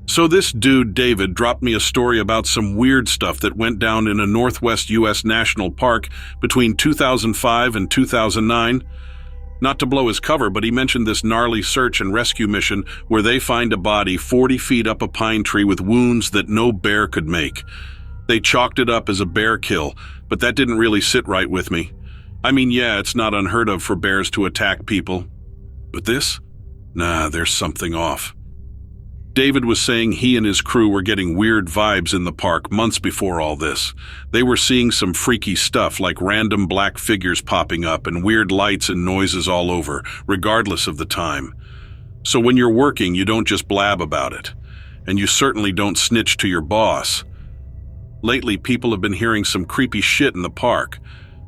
So this dude, David, dropped me a story about some weird stuff that went down in a Northwest U.S. national park between 2005 and 2009. Not to blow his cover, but he mentioned this gnarly search and rescue mission where they find a body 40 feet up a pine tree with wounds that no bear could make. They chalked it up as a bear kill, but that didn't really sit right with me. I mean, yeah, it's not unheard of for bears to attack people. But this? Nah, there's something off. David was saying he and his crew were getting weird vibes in the park months before all this. They were seeing some freaky stuff like random black figures popping up and weird lights and noises all over, regardless of the time. So when you're working, you don't just blab about it. And you certainly don't snitch to your boss. Lately, people have been hearing some creepy shit in the park.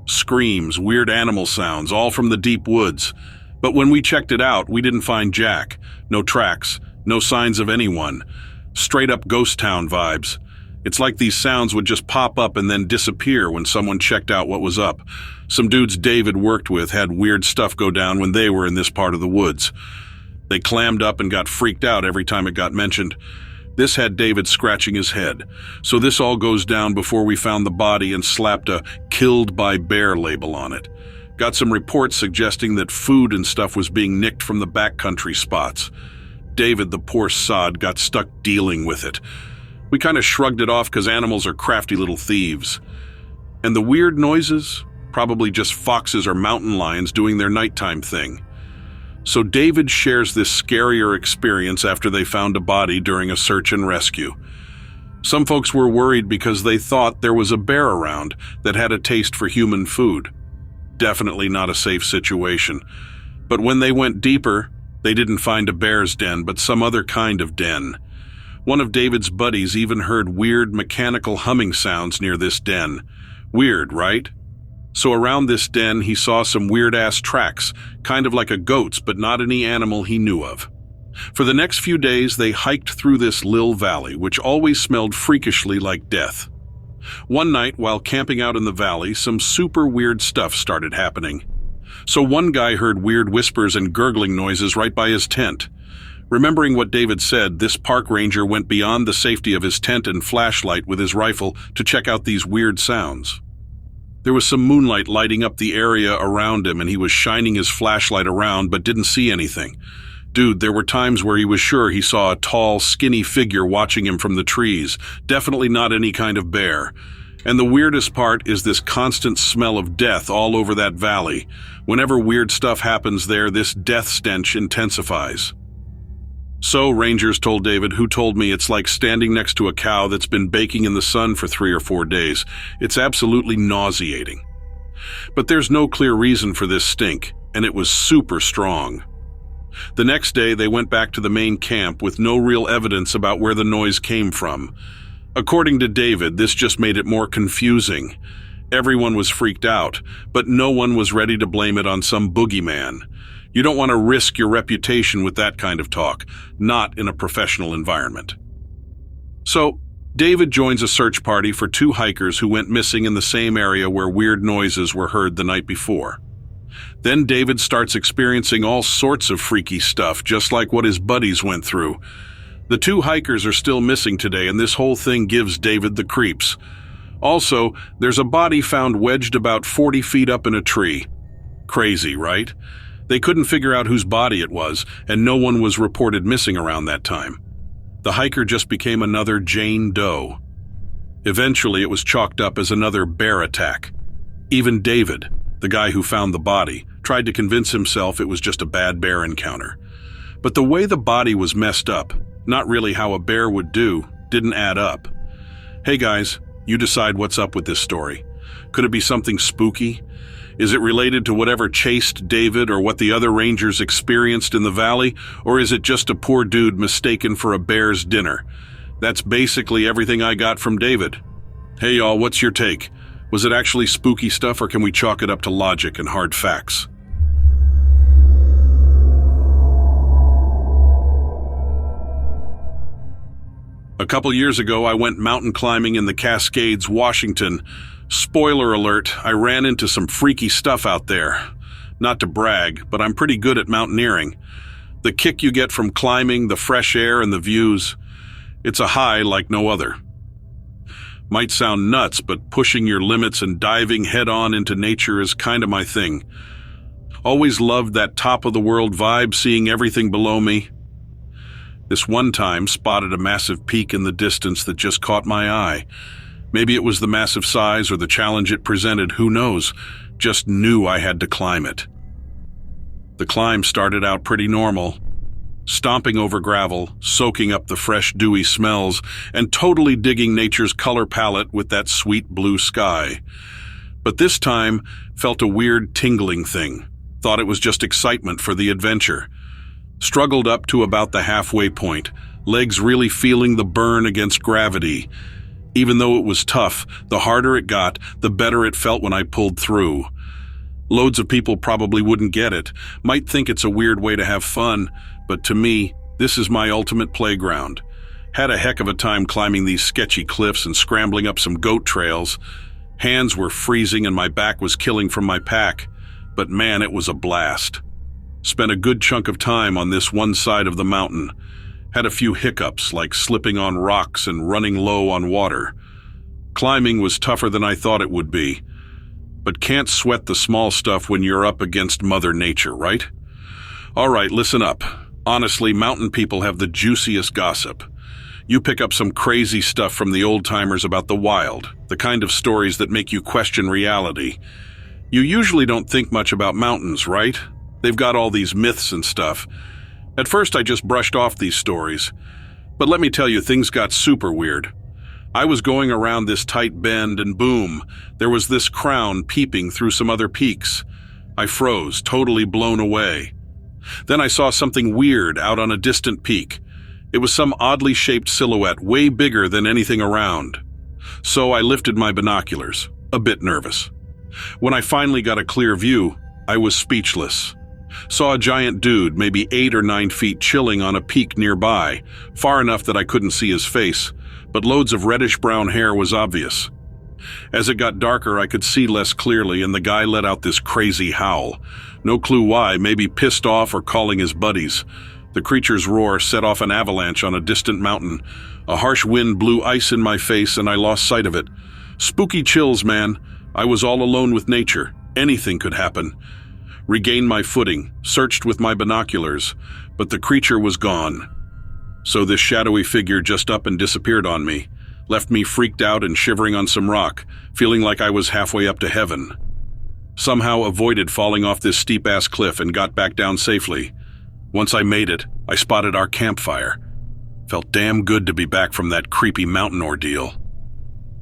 Screams, weird animal sounds, all from the deep woods. But when we checked it out, we didn't find Jack. No tracks. No signs of anyone. Straight up ghost town vibes. It's like these sounds would just pop up and then disappear when someone checked out what was up. Some dudes David worked with had weird stuff go down when they were in this part of the woods. They clammed up and got freaked out every time it got mentioned. This had David scratching his head. So this all goes down before we found the body and slapped a "killed by bear" label on it. Got some reports suggesting that food and stuff was being nicked from the backcountry spots. David, the poor sod, got stuck dealing with it. We kind of shrugged it off because animals are crafty little thieves. And the weird noises? Probably just foxes or mountain lions doing their nighttime thing. So David shares this scarier experience after they found a body during a search and rescue. Some folks were worried because they thought there was a bear around that had a taste for human food. Definitely not a safe situation. But when they went deeper, they didn't find a bear's den, but some other kind of den. One of David's buddies even heard weird mechanical humming sounds near this den. Weird, right? So around this den, he saw some weird-ass tracks, kind of like a goat's, but not any animal he knew of. For the next few days, they hiked through this Lil Valley, which always smelled freakishly like death. One night, while camping out in the valley, some super weird stuff started happening. So one guy heard weird whispers and gurgling noises right by his tent. Remembering what David said, this park ranger went beyond the safety of his tent and flashlight with his rifle to check out these weird sounds. There was some moonlight lighting up the area around him, and he was shining his flashlight around but didn't see anything. Dude, there were times where he was sure he saw a tall, skinny figure watching him from the trees. Definitely not any kind of bear. And the weirdest part is this constant smell of death all over that valley. Whenever weird stuff happens there, this death stench intensifies. So, rangers told David, who told me it's like standing next to a cow that's been baking in the sun for 3 or 4 days. It's absolutely nauseating. But there's no clear reason for this stink, and it was super strong. The next day, they went back to the main camp with no real evidence about where the noise came from. According to David, this just made it more confusing. Everyone was freaked out, but no one was ready to blame it on some boogeyman. You don't want to risk your reputation with that kind of talk, not in a professional environment. So, David joins a search party for 2 hikers who went missing in the same area where weird noises were heard the night before. Then David starts experiencing all sorts of freaky stuff, just like what his buddies went through. The 2 hikers are still missing today, and this whole thing gives David the creeps. Also, there's a body found wedged about 40 feet up in a tree. Crazy, right? They couldn't figure out whose body it was, and no one was reported missing around that time. The hiker just became another Jane Doe. Eventually, it was chalked up as another bear attack. Even David, the guy who found the body, tried to convince himself it was just a bad bear encounter. But the way the body was messed up, not really how a bear would do, didn't add up. Hey guys, you decide what's up with this story. Could it be something spooky? Is it related to whatever chased David or what the other rangers experienced in the valley? Or is it just a poor dude mistaken for a bear's dinner? That's basically everything I got from David. Hey y'all, what's your take? Was it actually spooky stuff, or can we chalk it up to logic and hard facts? A couple years ago, I went mountain climbing in the Cascades, Washington. Spoiler alert, I ran into some freaky stuff out there. Not to brag, but I'm pretty good at mountaineering. The kick you get from climbing, the fresh air and the views. It's a high like no other. Might sound nuts, but pushing your limits and diving head-on into nature is kind of my thing. Always loved that top-of-the-world vibe, seeing everything below me. This one time spotted a massive peak in the distance that just caught my eye. Maybe it was the massive size or the challenge it presented, who knows? Just knew I had to climb it. The climb started out pretty normal. Stomping over gravel, soaking up the fresh, dewy smells, and totally digging nature's color palette with that sweet blue sky. But this time, felt a weird tingling thing. Thought it was just excitement for the adventure. Struggled up to about the halfway point, legs really feeling the burn against gravity. Even though it was tough, the harder it got, the better it felt when I pulled through. Loads of people probably wouldn't get it, might think it's a weird way to have fun, but to me, this is my ultimate playground. Had a heck of a time climbing these sketchy cliffs and scrambling up some goat trails. Hands were freezing and my back was killing from my pack, but man, it was a blast. Spent a good chunk of time on this one side of the mountain. Had a few hiccups, like slipping on rocks and running low on water. Climbing was tougher than I thought it would be. But can't sweat the small stuff when you're up against Mother Nature, right? All right, listen up. Honestly, mountain people have the juiciest gossip. You pick up some crazy stuff from the old-timers about the wild, the kind of stories that make you question reality. You usually don't think much about mountains, right? They've got all these myths and stuff. At first, I just brushed off these stories. But let me tell you, things got super weird. I was going around this tight bend and boom, there was this crown peeping through some other peaks. I froze, totally blown away. Then I saw something weird out on a distant peak. It was some oddly shaped silhouette, way bigger than anything around. So I lifted my binoculars, a bit nervous. When I finally got a clear view, I was speechless. Saw a giant dude, maybe 8 or 9 feet, chilling on a peak nearby, far enough that I couldn't see his face, but loads of reddish-brown hair was obvious. As it got darker, I could see less clearly, and the guy let out this crazy howl. No clue why, maybe pissed off or calling his buddies. The creature's roar set off an avalanche on a distant mountain. A harsh wind blew ice in my face, and I lost sight of it. Spooky chills, man. I was all alone with nature. Anything could happen. Regained my footing, searched with my binoculars, but the creature was gone. So this shadowy figure just up and disappeared on me, left me freaked out and shivering on some rock, feeling like I was halfway up to heaven. Somehow avoided falling off this steep-ass cliff and got back down safely. Once I made it, I spotted our campfire. Felt damn good to be back from that creepy mountain ordeal.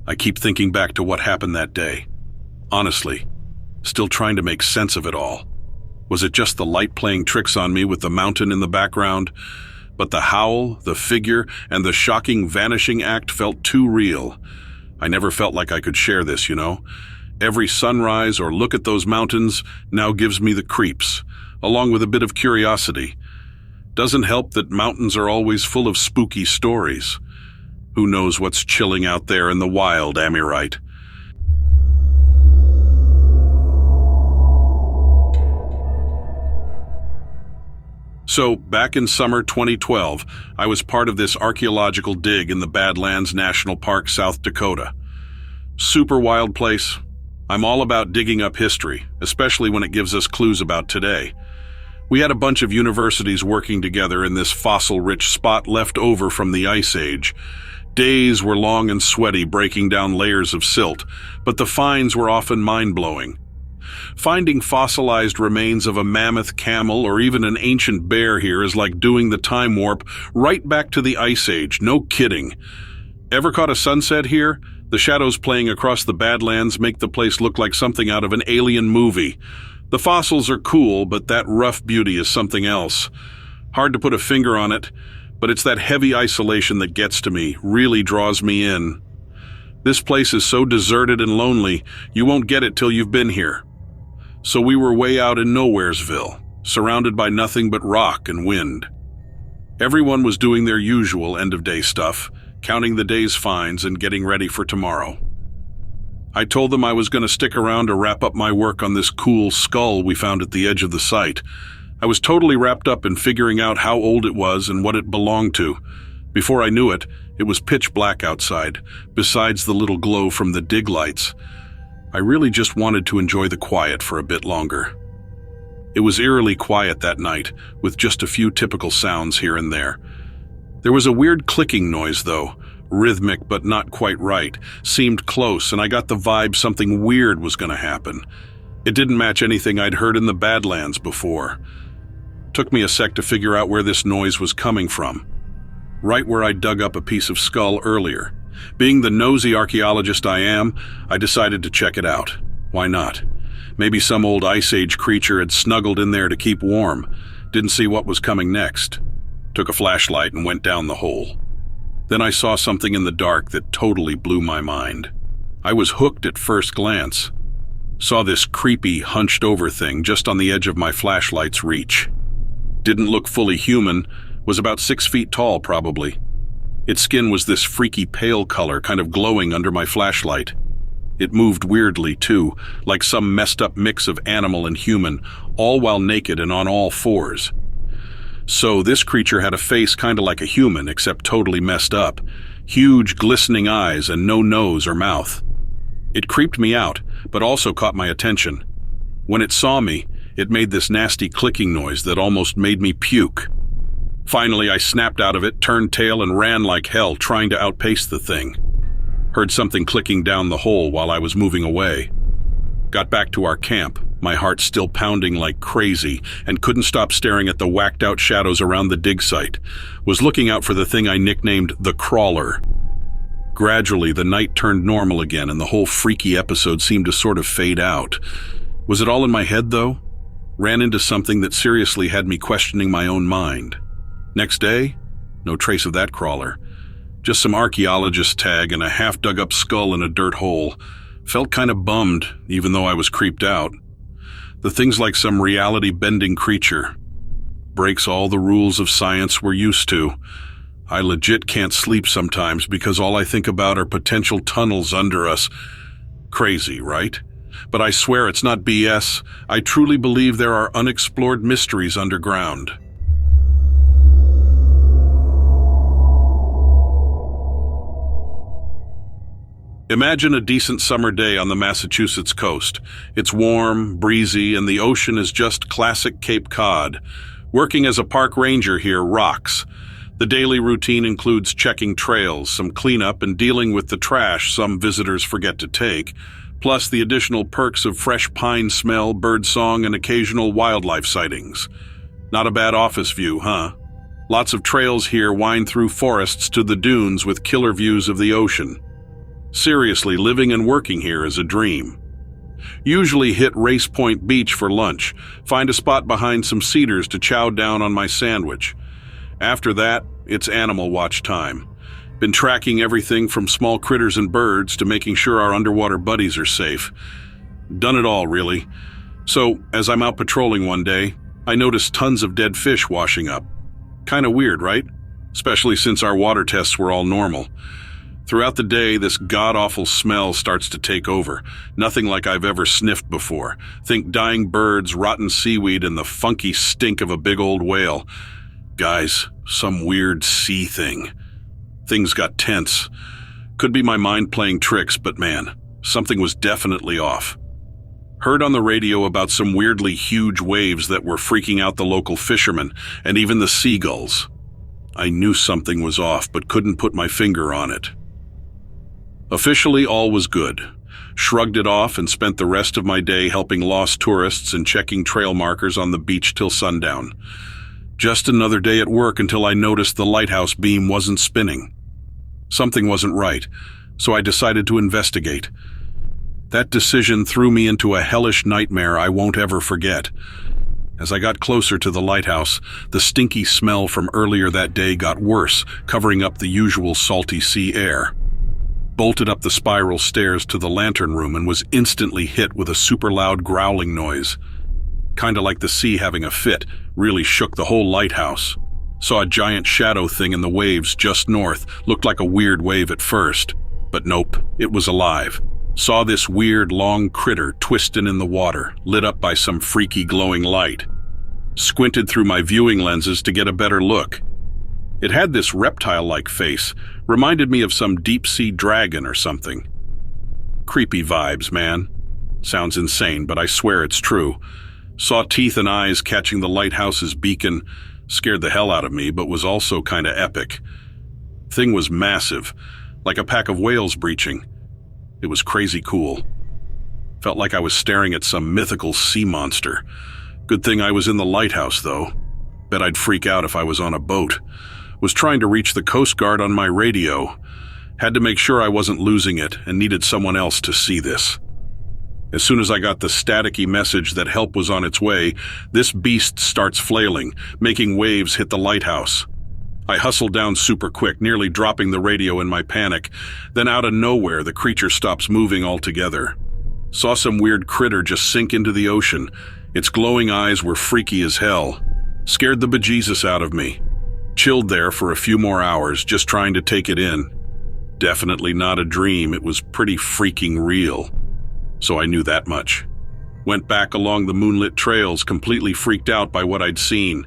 I keep thinking back to what happened that day. Honestly, still trying to make sense of it all. Was it just the light playing tricks on me with the mountain in the background? But the howl, the figure, and the shocking vanishing act felt too real. I never felt like I could share this, you know? Every sunrise or look at those mountains now gives me the creeps, along with a bit of curiosity. Doesn't help that mountains are always full of spooky stories. Who knows what's chilling out there in the wild, am I right? So, back in summer 2012, I was part of this archaeological dig in the Badlands National Park, South Dakota. Super wild place. I'm all about digging up history, especially when it gives us clues about today. We had a bunch of universities working together in this fossil-rich spot left over from the Ice Age. Days were long and sweaty breaking down layers of silt, but the finds were often mind-blowing. Finding fossilized remains of a mammoth, camel, or even an ancient bear here is like doing the time warp right back to the Ice Age, no kidding. Ever caught a sunset here? The shadows playing across the Badlands make the place look like something out of an alien movie. The fossils are cool, but that rough beauty is something else. Hard to put a finger on it, but it's that heavy isolation that gets to me, really draws me in. This place is so deserted and lonely, you won't get it till you've been here. So we were way out in Nowheresville, surrounded by nothing but rock and wind. Everyone was doing their usual end-of-day stuff, counting the day's finds and getting ready for tomorrow. I told them I was going to stick around to wrap up my work on this cool skull we found at the edge of the site. I was totally wrapped up in figuring out how old it was and what it belonged to. Before I knew it, It was pitch black outside, besides the little glow from the dig lights. I really just wanted to enjoy the quiet for a bit longer. It was eerily quiet that night, with just a few typical sounds here and there. There was a weird clicking noise, though, rhythmic but not quite right, seemed close, and I got the vibe something weird was going to happen. It didn't match anything I'd heard in the Badlands before. Took me a sec to figure out where this noise was coming from. Right where I dug up a piece of skull earlier. Being the nosy archaeologist I am, I decided to check it out. Why not? Maybe some old Ice Age creature had snuggled in there to keep warm. Didn't see what was coming next. Took a flashlight and went down the hole. Then I saw something in the dark that totally blew my mind. I was hooked at first glance. Saw this creepy, hunched-over thing just on the edge of my flashlight's reach. Didn't look fully human, was about 6 feet tall probably. Its skin was this freaky pale color, kind of glowing under my flashlight. It moved weirdly too, like some messed up mix of animal and human, all while naked and on all fours. So this creature had a face kind of like a human, except totally messed up. Huge glistening eyes and no nose or mouth. It creeped me out, but also caught my attention. When it saw me, it made this nasty clicking noise that almost made me puke. Finally, I snapped out of it, turned tail, and ran like hell, trying to outpace the thing. Heard something clicking down the hole while I was moving away. Got back to our camp, my heart still pounding like crazy, and couldn't stop staring at the whacked-out shadows around the dig site. Was looking out for the thing I nicknamed the Crawler. Gradually, the night turned normal again, and the whole freaky episode seemed to sort of fade out. Was it all in my head, though? Ran into something that seriously had me questioning my own mind. Next day, no trace of that crawler. Just some archaeologist tag and a half-dug-up skull in a dirt hole. Felt kind of bummed, even though I was creeped out. The thing's like some reality-bending creature. Breaks all the rules of science we're used to. I legit can't sleep sometimes because all I think about are potential tunnels under us. Crazy, right? But I swear it's not BS. I truly believe there are unexplored mysteries underground. Imagine a decent summer day on the Massachusetts coast. It's warm, breezy, and the ocean is just classic Cape Cod. Working as a park ranger here rocks. The daily routine includes checking trails, some cleanup, and dealing with the trash some visitors forget to take, plus the additional perks of fresh pine smell, birdsong, and occasional wildlife sightings. Not a bad office view, huh? Lots of trails here wind through forests to the dunes with killer views of the ocean. Seriously, living and working here is a dream. Usually hit Race Point Beach for lunch, find a spot behind some cedars to chow down on my sandwich. After that, it's animal watch time. Been tracking everything from small critters and birds to making sure our underwater buddies are safe. Done it all, really. So, as I'm out patrolling one day, I noticed tons of dead fish washing up. Kinda weird, right? Especially since our water tests were all normal. Throughout the day, this god-awful smell starts to take over. Nothing like I've ever sniffed before. Think dying birds, rotten seaweed, and the funky stink of a big old whale. Guys, some weird sea thing. Things got tense. Could be my mind playing tricks, but man, something was definitely off. Heard on the radio about some weirdly huge waves that were freaking out the local fishermen, and even the seagulls. I knew something was off, but couldn't put my finger on it. Officially, all was good. Shrugged it off and spent the rest of my day helping lost tourists and checking trail markers on the beach till sundown. Just another day at work until I noticed the lighthouse beam wasn't spinning. Something wasn't right, so I decided to investigate. That decision threw me into a hellish nightmare I won't ever forget. As I got closer to the lighthouse, the stinky smell from earlier that day got worse, covering up the usual salty sea air. Bolted up the spiral stairs to the lantern room and was instantly hit with a super loud growling noise. Kinda like the sea having a fit, really shook the whole lighthouse. Saw a giant shadow thing in the waves just north, looked like a weird wave at first. But nope, it was alive. Saw this weird long critter twisting in the water, lit up by some freaky glowing light. Squinted through my viewing lenses to get a better look. It had this reptile-like face, reminded me of some deep-sea dragon or something. Creepy vibes, man. Sounds insane, but I swear it's true. Saw teeth and eyes catching the lighthouse's beacon, scared the hell out of me, but was also kinda epic. Thing was massive, like a pack of whales breaching. It was crazy cool. Felt like I was staring at some mythical sea monster. Good thing I was in the lighthouse, though. Bet I'd freak out if I was on a boat. Was trying to reach the Coast Guard on my radio. Had to make sure I wasn't losing it and needed someone else to see this. As soon as I got the staticky message that help was on its way, this beast starts flailing, making waves hit the lighthouse. I hustled down super quick, nearly dropping the radio in my panic. Then out of nowhere, the creature stops moving altogether. Saw some weird critter just sink into the ocean. Its glowing eyes were freaky as hell. Scared the bejesus out of me. Chilled there for a few more hours, just trying to take it in. Definitely not a dream, it was pretty freaking real. So I knew that much. Went back along the moonlit trails, completely freaked out by what I'd seen.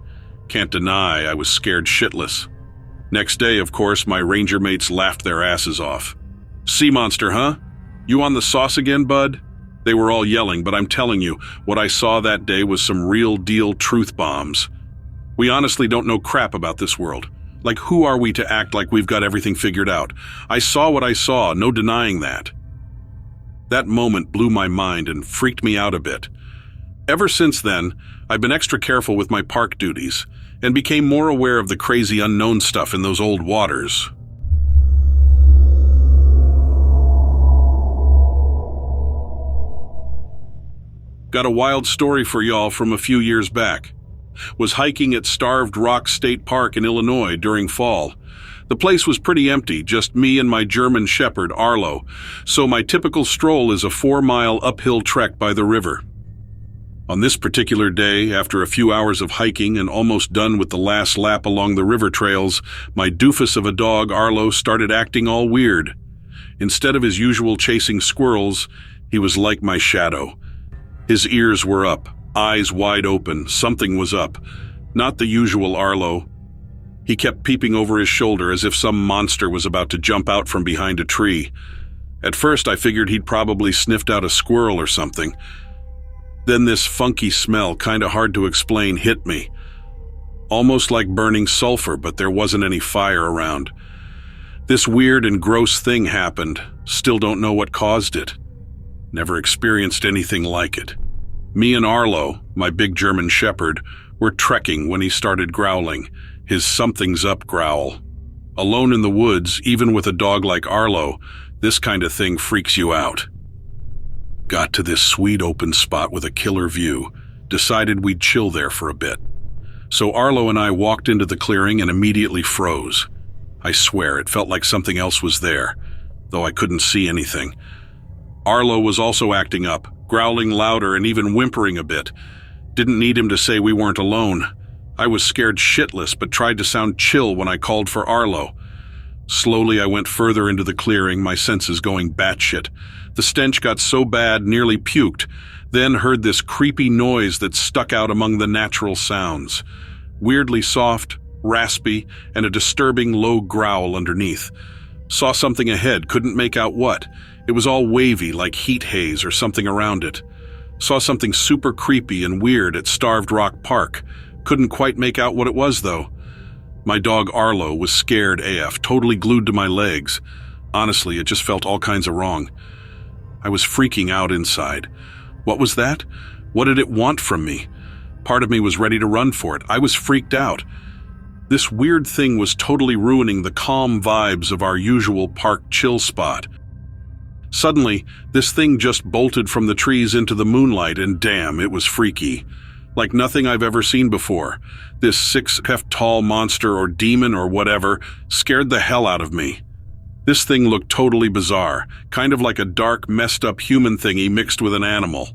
Can't deny I was scared shitless. Next day, of course, my ranger mates laughed their asses off. "Sea monster, huh? You on the sauce again, bud?" They were all yelling, but I'm telling you, what I saw that day was some real deal truth bombs. We honestly don't know crap about this world. Like, who are we to act like we've got everything figured out? I saw what I saw, no denying that. That moment blew my mind and freaked me out a bit. Ever since then, I've been extra careful with my park duties and became more aware of the crazy unknown stuff in those old waters. Got a wild story for y'all from a few years back. Was hiking at Starved Rock State Park in Illinois during fall. The place was pretty empty, just me and my German shepherd, Arlo, so my typical stroll is a 4-mile uphill trek by the river. On this particular day, after a few hours of hiking and almost done with the last lap along the river trails, my doofus of a dog, Arlo, started acting all weird. Instead of his usual chasing squirrels, he was like my shadow. His ears were up, eyes wide open, something was up. Not the usual Arlo. He kept peeping over his shoulder as if some monster was about to jump out from behind a tree. At first I figured he'd probably sniffed out a squirrel or something. Then this funky smell, kinda hard to explain, hit me. Almost like burning sulfur, but there wasn't any fire around. This weird and gross thing happened. Still don't know what caused it. Never experienced anything like it. Me and Arlo, my big German shepherd, were trekking when he started growling, his something's up growl. Alone in the woods, even with a dog like Arlo, this kind of thing freaks you out. Got to this sweet open spot with a killer view, decided we'd chill there for a bit. So Arlo and I walked into the clearing and immediately froze. I swear it felt like something else was there, though I couldn't see anything. Arlo was also acting up, growling louder and even whimpering a bit. Didn't need him to say we weren't alone. I was scared shitless but tried to sound chill when I called for Arlo. Slowly I went further into the clearing, my senses going batshit. The stench got so bad, nearly puked, then heard this creepy noise that stuck out among the natural sounds. Weirdly soft, raspy, and a disturbing low growl underneath. Saw something ahead, couldn't make out what. It was all wavy, like heat haze or something around it. Saw something super creepy and weird at Starved Rock Park. Couldn't quite make out what it was, though. My dog Arlo was scared AF, totally glued to my legs. Honestly, it just felt all kinds of wrong. I was freaking out inside. What was that? What did it want from me? Part of me was ready to run for it. I was freaked out. This weird thing was totally ruining the calm vibes of our usual park chill spot. Suddenly, this thing just bolted from the trees into the moonlight, and damn, it was freaky. Like nothing I've ever seen before. This 6 feet tall monster or demon or whatever scared the hell out of me. This thing looked totally bizarre, kind of like a dark, messed up human thingy mixed with an animal.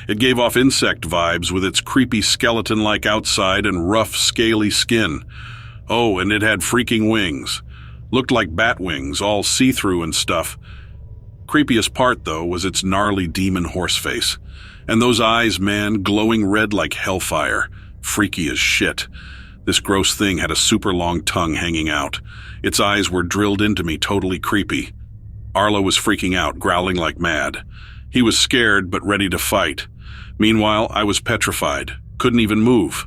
It gave off insect vibes with its creepy skeleton-like outside and rough, scaly skin. Oh, and it had freaking wings. Looked like bat wings, all see-through and stuff. Creepiest part, though, was its gnarly demon horse face. And those eyes, man, glowing red like hellfire. Freaky as shit. This gross thing had a super long tongue hanging out. Its eyes were drilled into me, totally creepy. Arlo was freaking out, growling like mad. He was scared but ready to fight. Meanwhile, I was petrified, couldn't even move.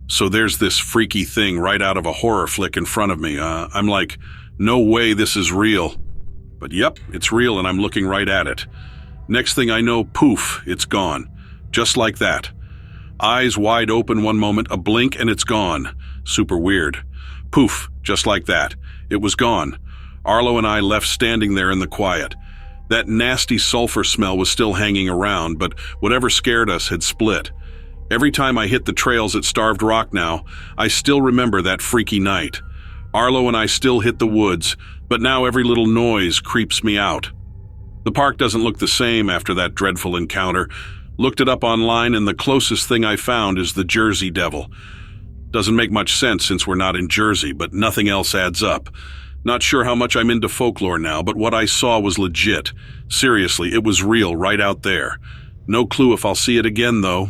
So there's this freaky thing right out of a horror flick in front of me. I'm like, no way this is real. But yep, it's real and I'm looking right at it. Next thing I know, poof, it's gone. Just like that. Eyes wide open one moment, a blink and it's gone. Super weird. Poof, just like that. It was gone. Arlo and I left standing there in the quiet. That nasty sulfur smell was still hanging around, but whatever scared us had split. Every time I hit the trails at Starved Rock now, I still remember that freaky night. Arlo and I still hit the woods, but now every little noise creeps me out. The park doesn't look the same after that dreadful encounter. Looked it up online and the closest thing I found is the Jersey Devil. Doesn't make much sense since we're not in Jersey, but nothing else adds up. Not sure how much I'm into folklore now, but what I saw was legit. Seriously, it was real right out there. No clue if I'll see it again, though.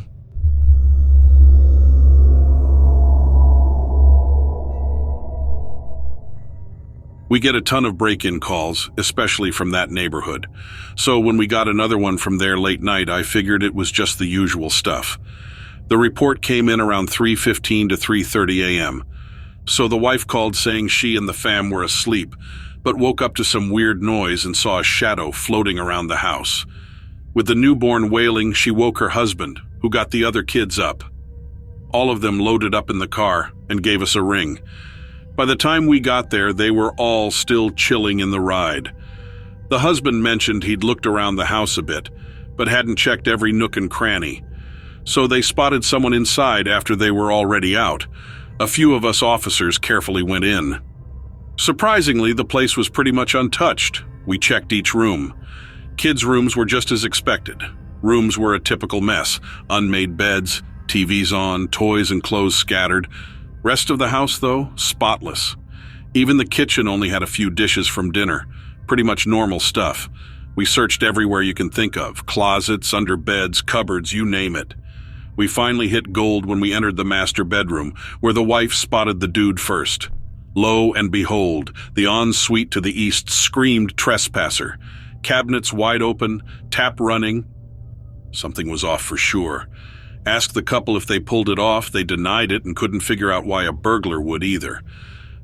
We get a ton of break-in calls, especially from that neighborhood. So when we got another one from there late night, I figured it was just the usual stuff. The report came in around 3:15 to 3:30 a.m. So the wife called saying she and the fam were asleep, but woke up to some weird noise and saw a shadow floating around the house. With the newborn wailing, she woke her husband, who got the other kids up. All of them loaded up in the car and gave us a ring. By the time we got there, they were all still chilling in the ride. The husband mentioned he'd looked around the house a bit, but hadn't checked every nook and cranny. So they spotted someone inside after they were already out. A few of us officers carefully went in. Surprisingly, the place was pretty much untouched. We checked each room. Kids' rooms were just as expected. Rooms were a typical mess. Unmade beds, TVs on, toys and clothes scattered. Rest of the house, though, spotless. Even the kitchen only had a few dishes from dinner. Pretty much normal stuff. We searched everywhere you can think of. Closets, under beds, cupboards, you name it. We finally hit gold when we entered the master bedroom, where the wife spotted the dude first. Lo and behold, the ensuite to the east screamed trespasser. Cabinets wide open, tap running. Something was off for sure. Asked the couple if they pulled it off, they denied it and couldn't figure out why a burglar would either.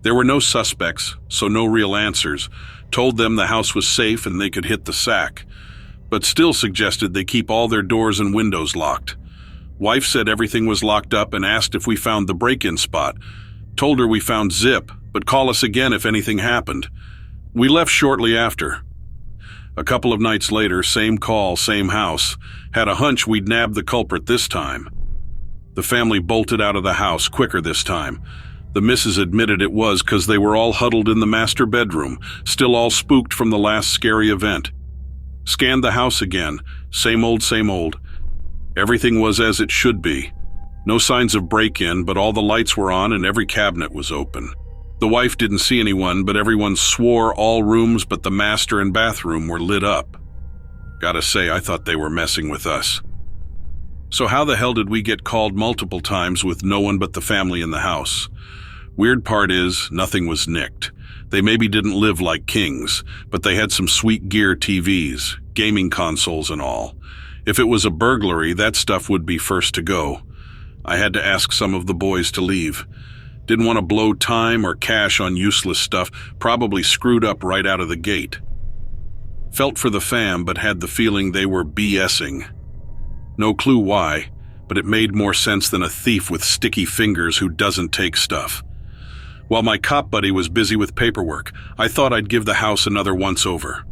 There were no suspects, so no real answers. Told them the house was safe and they could hit the sack, but still suggested they keep all their doors and windows locked. Wife said everything was locked up and asked if we found the break-in spot. Told her we found Zip, but call us again if anything happened. We left shortly after. A couple of nights later, same call, same house. Had a hunch we'd nab the culprit this time. The family bolted out of the house quicker this time. The missus admitted it was because they were all huddled in the master bedroom, still all spooked from the last scary event. Scanned the house again. Same old, same old. Everything was as it should be. No signs of break-in, but all the lights were on and every cabinet was open. The wife didn't see anyone, but everyone swore all rooms but the master and bathroom were lit up. Gotta say, I thought they were messing with us. So how the hell did we get called multiple times with no one but the family in the house? Weird part is, nothing was nicked. They maybe didn't live like kings, but they had some sweet gear TVs, gaming consoles and all. If it was a burglary, that stuff would be first to go. I had to ask some of the boys to leave. Didn't want to blow time or cash on useless stuff, probably screwed up right out of the gate. Felt for the fam, but had the feeling they were BSing. No clue why, but it made more sense than a thief with sticky fingers who doesn't take stuff. While my cop buddy was busy with paperwork, I thought I'd give the house another once-over.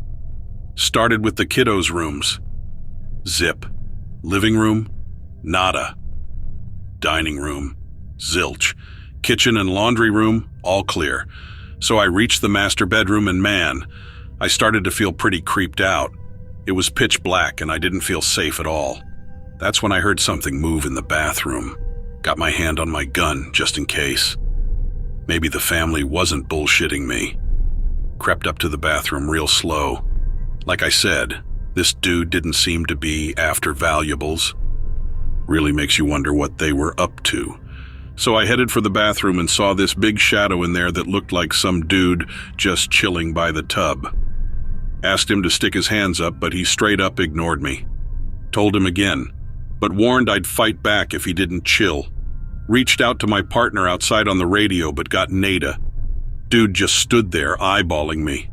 Started with the kiddos' rooms. Zip. Living room? Nada. Dining room? Zilch. Kitchen and laundry room, all clear. So I reached the master bedroom and man, I started to feel pretty creeped out. It was pitch black and I didn't feel safe at all. That's when I heard something move in the bathroom. Got my hand on my gun, just in case. Maybe the family wasn't bullshitting me. Crept up to the bathroom real slow. Like I said, this dude didn't seem to be after valuables. Really makes you wonder what they were up to. So I headed for the bathroom and saw this big shadow in there that looked like some dude just chilling by the tub. Asked him to stick his hands up, but he straight up ignored me. Told him again, but warned I'd fight back if he didn't chill. Reached out to my partner outside on the radio, but got nada. Dude just stood there eyeballing me.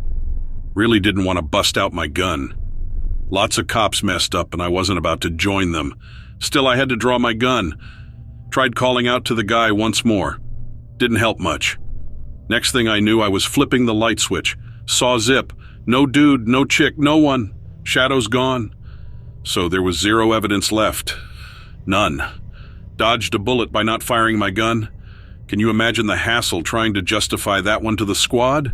Really didn't want to bust out my gun. Lots of cops messed up and I wasn't about to join them. Still, I had to draw my gun. Tried calling out to the guy once more. Didn't help much. Next thing I knew, I was flipping the light switch. Saw zip. No dude, no chick, no one. Shadow's gone. So there was zero evidence left. None. Dodged a bullet by not firing my gun. Can you imagine the hassle trying to justify that one to the squad?